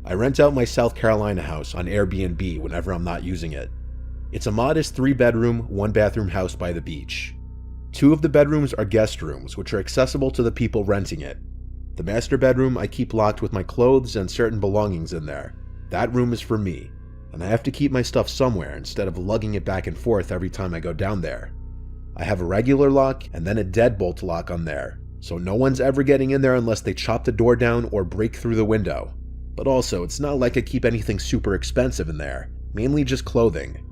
I rent out my South Carolina house on Airbnb whenever I'm not using it. It's a modest 3-bedroom, 1-bathroom house by the beach. 2 of the bedrooms are guest rooms, which are accessible to the people renting it. The master bedroom I keep locked with my clothes and certain belongings in there. That room is for me, and I have to keep my stuff somewhere instead of lugging it back and forth every time I go down there. I have a regular lock and then a deadbolt lock on there, so no one's ever getting in there unless they chop the door down or break through the window. But also, it's not like I keep anything super expensive in there, mainly just clothing.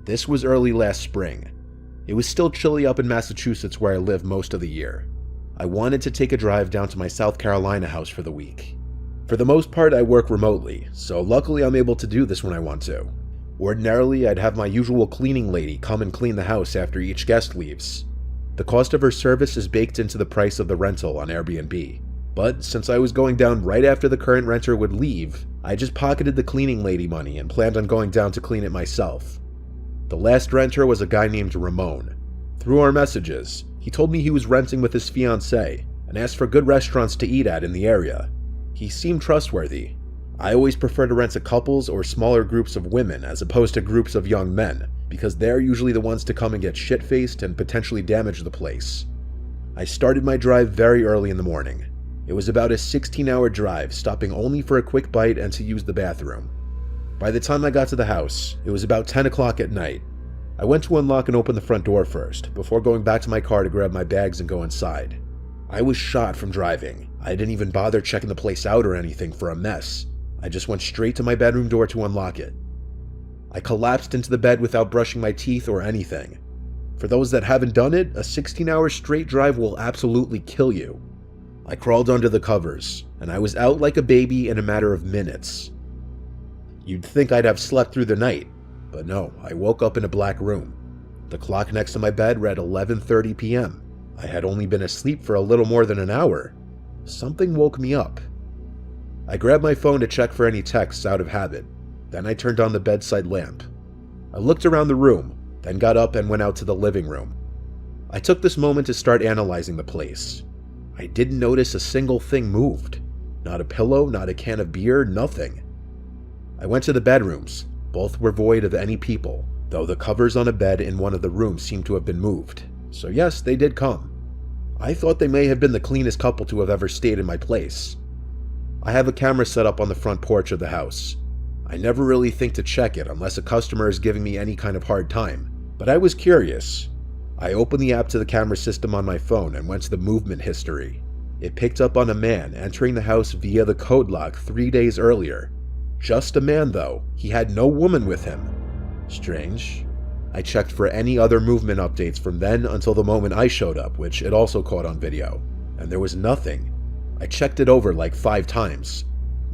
This was early last spring. It was still chilly up in Massachusetts where I live most of the year. I wanted to take a drive down to my South Carolina house for the week. For the most part, I work remotely, so luckily I'm able to do this when I want to. Ordinarily, I'd have my usual cleaning lady come and clean the house after each guest leaves. The cost of her service is baked into the price of the rental on Airbnb. But since I was going down right after the current renter would leave, I just pocketed the cleaning lady money and planned on going down to clean it myself. The last renter was a guy named Ramon. Through our messages, he told me he was renting with his fiancée and asked for good restaurants to eat at in the area. He seemed trustworthy. I always prefer to rent to couples or smaller groups of women as opposed to groups of young men, because they're usually the ones to come and get shit-faced and potentially damage the place. I started my drive very early in the morning. It was about a 16-hour drive, stopping only for a quick bite and to use the bathroom. By the time I got to the house, it was about 10 o'clock at night. I went to unlock and open the front door first, before going back to my car to grab my bags and go inside. I was shot from driving. I didn't even bother checking the place out or anything for a mess. I just went straight to my bedroom door to unlock it. I collapsed into the bed without brushing my teeth or anything. For those that haven't done it, a 16-hour straight drive will absolutely kill you. I crawled under the covers, and I was out like a baby in a matter of minutes. You'd think I'd have slept through the night, but no, I woke up in a black room. The clock next to my bed read 11:30 p.m. I had only been asleep for a little more than an hour. Something woke me up. I grabbed my phone to check for any texts out of habit. Then I turned on the bedside lamp. I looked around the room, then got up and went out to the living room. I took this moment to start analyzing the place. I didn't notice a single thing moved. Not a pillow, not a can of beer, nothing. I went to the bedrooms. Both were void of any people, though the covers on a bed in one of the rooms seemed to have been moved. So yes, they did come. I thought they may have been the cleanest couple to have ever stayed in my place. I have a camera set up on the front porch of the house. I never really think to check it unless a customer is giving me any kind of hard time, but I was curious. I opened the app to the camera system on my phone and went to the movement history. It picked up on a man entering the house via the code lock 3 days earlier. Just a man though, he had no woman with him. Strange. I checked for any other movement updates from then until the moment I showed up, which it also caught on video, and there was nothing. I checked it over like 5 times.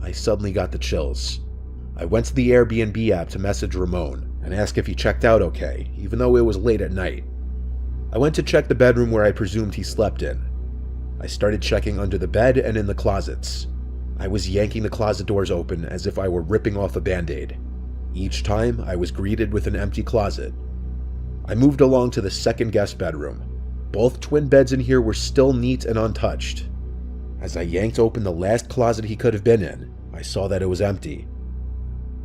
I suddenly got the chills. I went to the Airbnb app to message Ramon and ask if he checked out okay, even though it was late at night. I went to check the bedroom where I presumed he slept in. I started checking under the bed and in the closets. I was yanking the closet doors open as if I were ripping off a band-aid. Each time, I was greeted with an empty closet. I moved along to the second guest bedroom. Both twin beds in here were still neat and untouched. As I yanked open the last closet he could have been in, I saw that it was empty.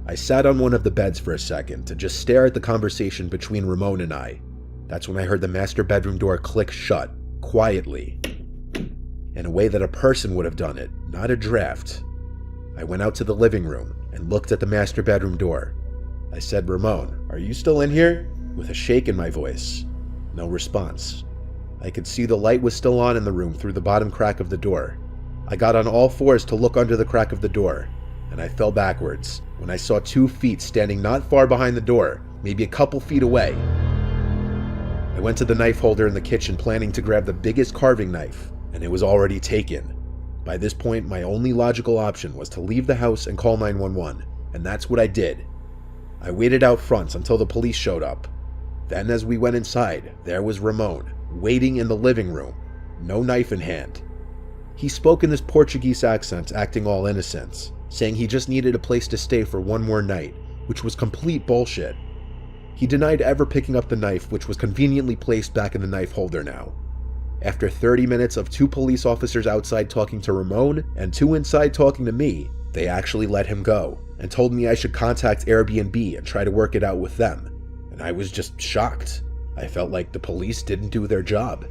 I sat on one of the beds for a second to just stare at the conversation between Ramon and I. That's when I heard the master bedroom door click shut, quietly, in a way that a person would have done it, not a draft. I went out to the living room and looked at the master bedroom door. I said, "Ramon, are you still in here?" with a shake in my voice. No response. I could see the light was still on in the room through the bottom crack of the door. I got on all fours to look under the crack of the door, and I fell backwards when I saw 2 feet standing not far behind the door, maybe a couple feet away. I went to the knife holder in the kitchen planning to grab the biggest carving knife, and it was already taken. By this point, my only logical option was to leave the house and call 911, and that's what I did. I waited out front until the police showed up. Then as we went inside, there was Ramon, waiting in the living room, no knife in hand. He spoke in this Portuguese accent, acting all innocent, saying he just needed a place to stay for one more night, which was complete bullshit. He denied ever picking up the knife, which was conveniently placed back in the knife holder now. After 30 minutes of 2 police officers outside talking to Ramon and 2 inside talking to me, They actually let him go and told me I should contact Airbnb and try to work it out with them, and I was just shocked. I felt like the police didn't do their job.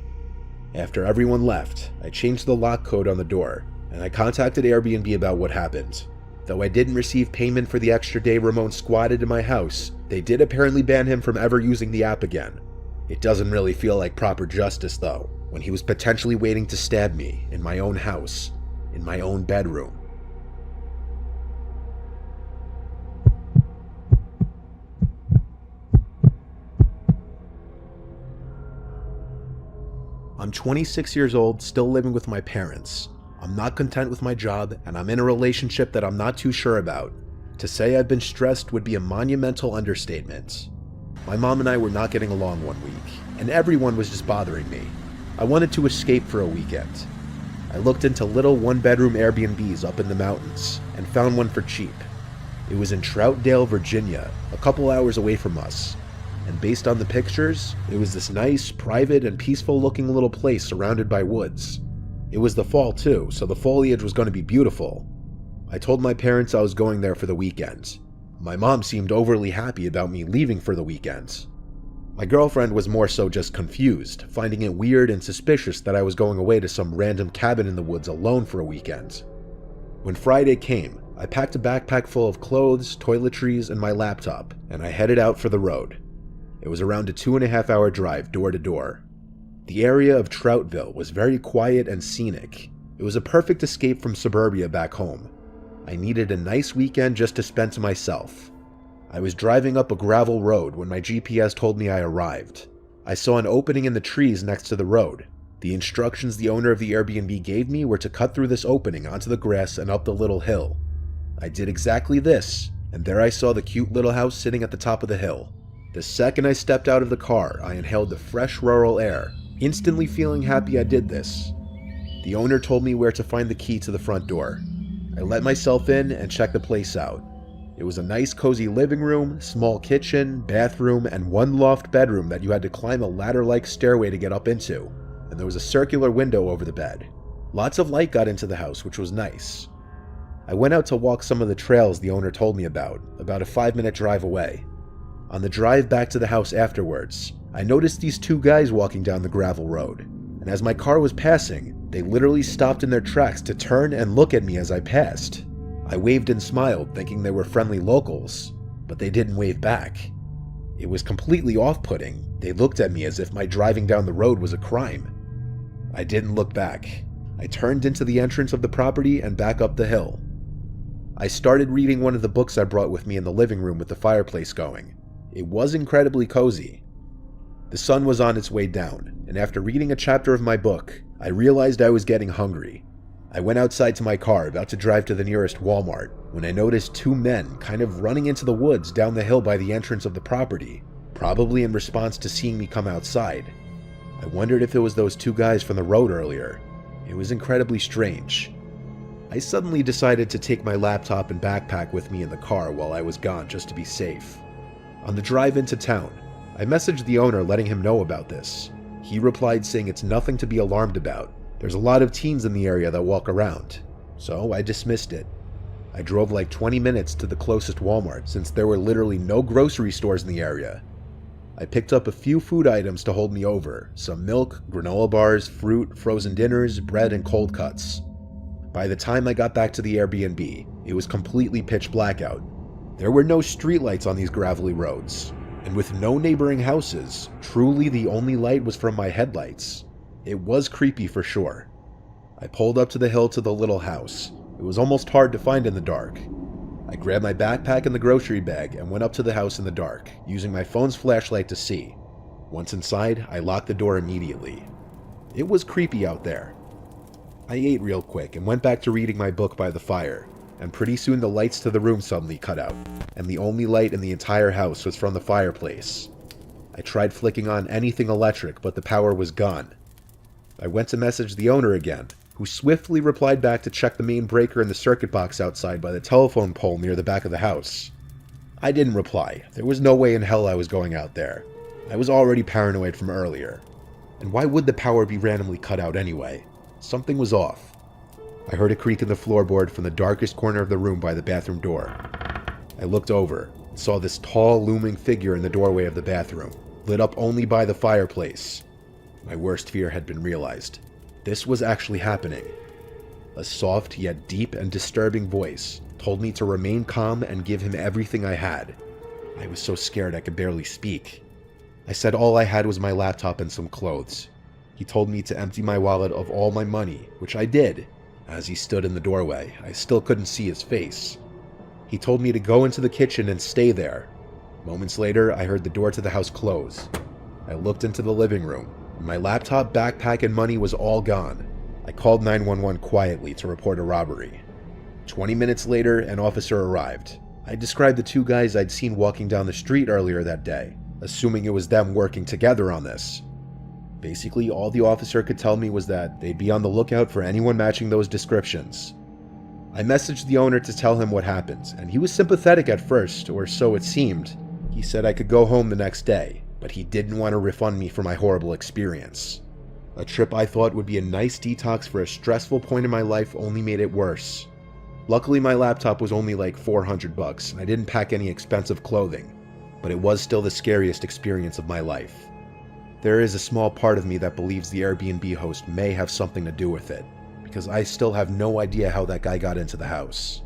After everyone left, I changed the lock code on the door, and I contacted Airbnb about what happened. Though I didn't receive payment for the extra day Ramon squatted in my house, they did apparently ban him from ever using the app again. It doesn't really feel like proper justice though, when he was potentially waiting to stab me in my own house, in my own bedroom. I'm 26 years old, still living with my parents. I'm not content with my job, and I'm in a relationship that I'm not too sure about. To say I've been stressed would be a monumental understatement. My mom and I were not getting along one week, and everyone was just bothering me. I wanted to escape for a weekend. I looked into little one-bedroom Airbnbs up in the mountains, and found one for cheap. It was in Troutdale, Virginia, a couple hours away from us. And based on the pictures, it was this nice, private, and peaceful-looking little place surrounded by woods. It was the fall too, so the foliage was going to be beautiful. I told my parents I was going there for the weekend. My mom seemed overly happy about me leaving for the weekend. My girlfriend was more so just confused, finding it weird and suspicious that I was going away to some random cabin in the woods alone for a weekend. When Friday came, I packed a backpack full of clothes, toiletries, and my laptop, and I headed out for the road. It was around a 2.5-hour drive door to door. The area of Troutville was very quiet and scenic. It was a perfect escape from suburbia back home. I needed a nice weekend just to spend to myself. I was driving up a gravel road when my GPS told me I arrived. I saw an opening in the trees next to the road. The instructions the owner of the Airbnb gave me were to cut through this opening onto the grass and up the little hill. I did exactly this, and there I saw the cute little house sitting at the top of the hill. The second I stepped out of the car, I inhaled the fresh rural air, instantly feeling happy I did this. The owner told me where to find the key to the front door. I let myself in and checked the place out. It was a nice cozy living room, small kitchen, bathroom, and one loft bedroom that you had to climb a ladder-like stairway to get up into, and there was a circular window over the bed. Lots of light got into the house, which was nice. I went out to walk some of the trails the owner told me about a 5-minute drive away. On the drive back to the house afterwards, I noticed these two guys walking down the gravel road, and as my car was passing, they literally stopped in their tracks to turn and look at me as I passed. I waved and smiled, thinking they were friendly locals, but they didn't wave back. It was completely off-putting. They looked at me as if my driving down the road was a crime. I didn't look back. I turned into the entrance of the property and back up the hill. I started reading one of the books I brought with me in the living room with the fireplace going. It was incredibly cozy. The sun was on its way down, and after reading a chapter of my book, I realized I was getting hungry. I went outside to my car, about to drive to the nearest Walmart, when I noticed two men kind of running into the woods down the hill by the entrance of the property, probably in response to seeing me come outside. I wondered if it was those two guys from the road earlier. It was incredibly strange. I suddenly decided to take my laptop and backpack with me in the car while I was gone just to be safe. On the drive into town, I messaged the owner letting him know about this. He replied saying it's nothing to be alarmed about. There's a lot of teens in the area that walk around. So I dismissed it. I drove like 20 minutes to the closest Walmart since there were literally no grocery stores in the area. I picked up a few food items to hold me over, some milk, granola bars, fruit, frozen dinners, bread, and cold cuts. By the time I got back to the Airbnb, it was completely pitch black out. There were no streetlights on these gravelly roads, and with no neighboring houses, truly the only light was from my headlights. It was creepy for sure. I pulled up to the hill to the little house. It was almost hard to find in the dark. I grabbed my backpack and the grocery bag and went up to the house in the dark, using my phone's flashlight to see. Once inside, I locked the door immediately. It was creepy out there. I ate real quick and went back to reading my book by the fire, and pretty soon the lights to the room suddenly cut out, and the only light in the entire house was from the fireplace. I tried flicking on anything electric, but the power was gone. I went to message the owner again, who swiftly replied back to check the main breaker in the circuit box outside by the telephone pole near the back of the house. I didn't reply. There was no way in hell I was going out there. I was already paranoid from earlier. And why would the power be randomly cut out anyway? Something was off. I heard a creak in the floorboard from the darkest corner of the room by the bathroom door. I looked over and saw this tall, looming figure in the doorway of the bathroom, lit up only by the fireplace. My worst fear had been realized. This was actually happening. A soft yet deep and disturbing voice told me to remain calm and give him everything I had. I was so scared I could barely speak. I said all I had was my laptop and some clothes. He told me to empty my wallet of all my money, which I did. As he stood in the doorway, I still couldn't see his face. He told me to go into the kitchen and stay there. Moments later, I heard the door to the house close. I looked into the living room. My laptop, backpack, and money was all gone. I called 911 quietly to report a robbery. 20 minutes later, an officer arrived. I described the two guys I'd seen walking down the street earlier that day, assuming it was them working together on this. Basically, all the officer could tell me was that they'd be on the lookout for anyone matching those descriptions. I messaged the owner to tell him what happened, and he was sympathetic at first, or so it seemed. He said I could go home the next day, but he didn't want to refund me for my horrible experience. A trip I thought would be a nice detox for a stressful point in my life only made it worse. Luckily, my laptop was only like $400, and I didn't pack any expensive clothing, but it was still the scariest experience of my life. There is a small part of me that believes the Airbnb host may have something to do with it, because I still have no idea how that guy got into the house.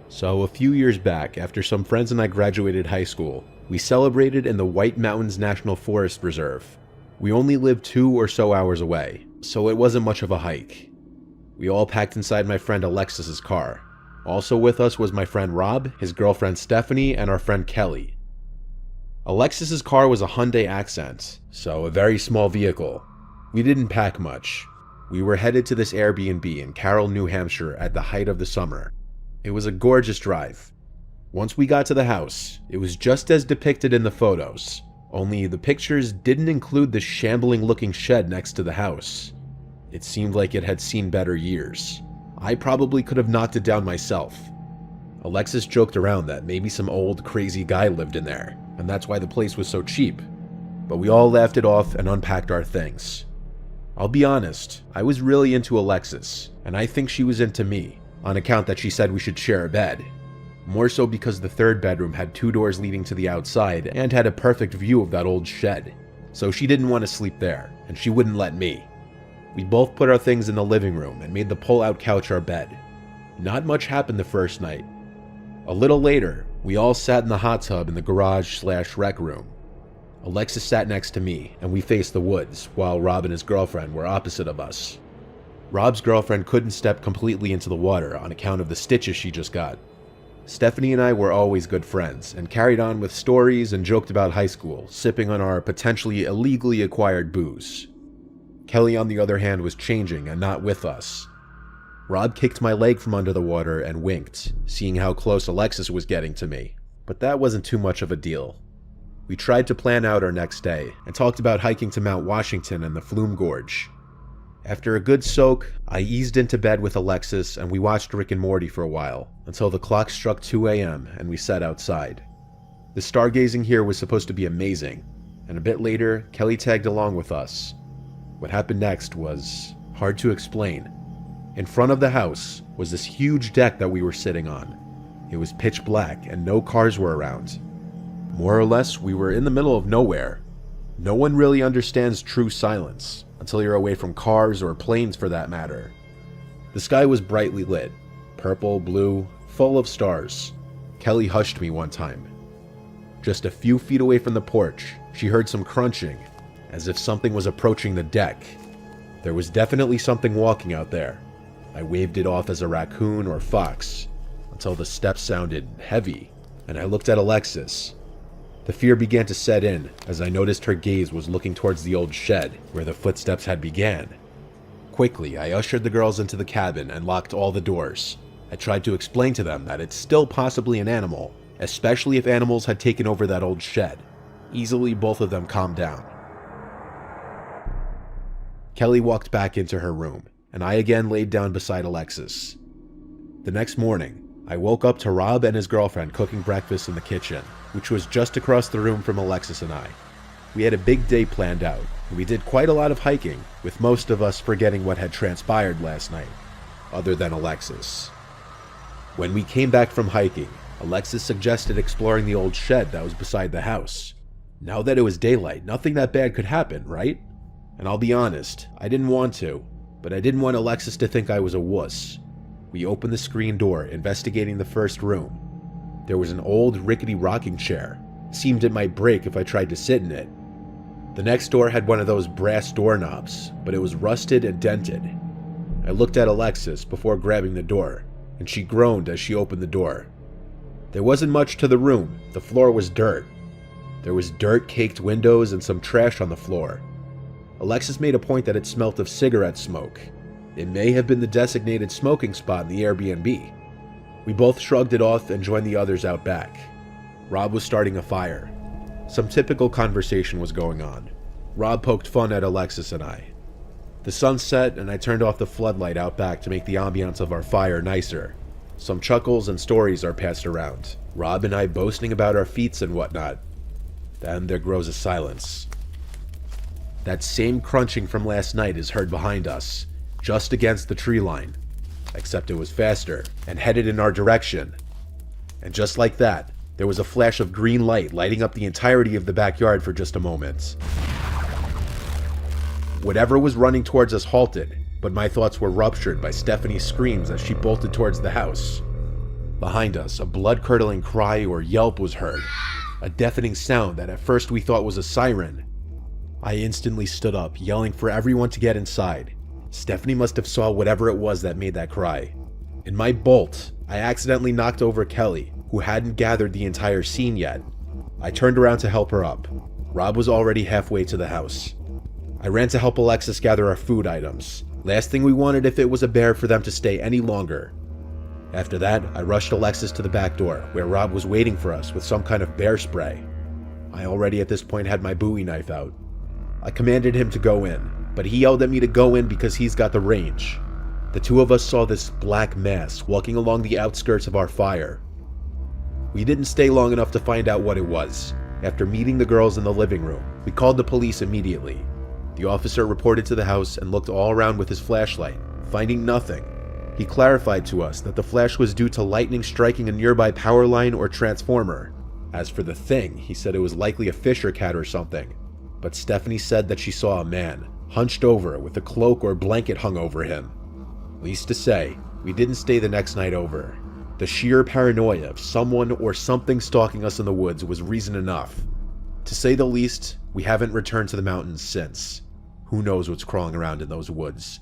So a few years back, after some friends and I graduated high school, we celebrated in the White Mountains National Forest Reserve. We only lived 2 or so hours away, so it wasn't much of a hike. We all packed inside my friend Alexis's car. Also with us was my friend Rob, his girlfriend Stephanie, and our friend Kelly. Alexis's car was a Hyundai Accent, so a very small vehicle. We didn't pack much. We were headed to this Airbnb in Carroll, New Hampshire at the height of the summer. It was a gorgeous drive. Once we got to the house, it was just as depicted in the photos, only the pictures didn't include the shambling-looking shed next to the house. It seemed like it had seen better years. I probably could have knocked it down myself. Alexis joked around that maybe some old crazy guy lived in there, and that's why the place was so cheap. But we all laughed it off and unpacked our things. I'll be honest, I was really into Alexis, and I think she was into me, on account that she said we should share a bed. More so because the third bedroom had 2 doors leading to the outside and had a perfect view of that old shed. So she didn't want to sleep there, and she wouldn't let me. We both put our things in the living room and made the pull-out couch our bed. Not much happened the first night. A little later, we all sat in the hot tub in the garage/rec room. Alexis sat next to me, and we faced the woods, while Rob and his girlfriend were opposite of us. Rob's girlfriend couldn't step completely into the water on account of the stitches she just got. Stephanie and I were always good friends, and carried on with stories and joked about high school, sipping on our potentially illegally acquired booze. Kelly, on the other hand, was changing and not with us. Rob kicked my leg from under the water and winked, seeing how close Alexis was getting to me, but that wasn't too much of a deal. We tried to plan out our next day, and talked about hiking to Mount Washington and the Flume Gorge. After a good soak, I eased into bed with Alexis and we watched Rick and Morty for a while, until the clock struck 2 a.m. and we sat outside. The stargazing here was supposed to be amazing, and a bit later, Kelly tagged along with us. What happened next was hard to explain. In front of the house was this huge deck that we were sitting on. It was pitch black and no cars were around. More or less, we were in the middle of nowhere. No one really understands true silence, until you're away from cars or planes for that matter. The sky was brightly lit, purple, blue, full of stars. Kelly hushed me one time. Just a few feet away from the porch, she heard some crunching, as if something was approaching the deck. There was definitely something walking out there. I waved it off as a raccoon or fox, until the steps sounded heavy, and I looked at Alexis. The fear began to set in as I noticed her gaze was looking towards the old shed where the footsteps had began. Quickly, I ushered the girls into the cabin and locked all the doors. I tried to explain to them that it's still possibly an animal, especially if animals had taken over that old shed. Easily, both of them calmed down. Kelly walked back into her room, and I again laid down beside Alexis. The next morning, I woke up to Rob and his girlfriend cooking breakfast in the kitchen, which was just across the room from Alexis and I. We had a big day planned out, and we did quite a lot of hiking, with most of us forgetting what had transpired last night, other than Alexis. When we came back from hiking, Alexis suggested exploring the old shed that was beside the house. Now that it was daylight, nothing that bad could happen, right? And I'll be honest, I didn't want to, but I didn't want Alexis to think I was a wuss. We opened the screen door, investigating the first room. There was an old, rickety rocking chair. Seemed it might break if I tried to sit in it. The next door had one of those brass doorknobs, but it was rusted and dented. I looked at Alexis before grabbing the door, and she groaned as she opened the door. There wasn't much to the room. The floor was dirt. There was dirt-caked windows and some trash on the floor. Alexis made a point that it smelt of cigarette smoke. It may have been the designated smoking spot in the Airbnb. We both shrugged it off and joined the others out back. Rob was starting a fire. Some typical conversation was going on. Rob poked fun at Alexis and I. The sun set and I turned off the floodlight out back to make the ambiance of our fire nicer. Some chuckles and stories are passed around, Rob and I boasting about our feats and whatnot. Then there grows a silence. That same crunching from last night is heard behind us, just against the tree line, except it was faster and headed in our direction. And just like that, there was a flash of green light lighting up the entirety of the backyard for just a moment. Whatever was running towards us halted, but my thoughts were ruptured by Stephanie's screams as she bolted towards the house. Behind us, a blood-curdling cry or yelp was heard, a deafening sound that at first we thought was a siren. I instantly stood up, yelling for everyone to get inside. Stephanie must have saw whatever it was that made that cry. In my bolt, I accidentally knocked over Kelly, who hadn't gathered the entire scene yet. I turned around to help her up. Rob was already halfway to the house. I ran to help Alexis gather our food items. Last thing we wanted if it was a bear for them to stay any longer. After that, I rushed Alexis to the back door, where Rob was waiting for us with some kind of bear spray. I already at this point had my Bowie knife out. I commanded him to go in, but he yelled at me to go in because he's got the range. The two of us saw this black mass walking along the outskirts of our fire. We didn't stay long enough to find out what it was. After meeting the girls in the living room, we called the police immediately. The officer reported to the house and looked all around with his flashlight, finding nothing. He clarified to us that the flash was due to lightning striking a nearby power line or transformer. As for the thing, he said it was likely a fish or cat or something. But Stephanie said that she saw a man, hunched over with a cloak or blanket hung over him. Least to say, we didn't stay the next night over. The sheer paranoia of someone or something stalking us in the woods was reason enough. To say the least, we haven't returned to the mountains since. Who knows what's crawling around in those woods?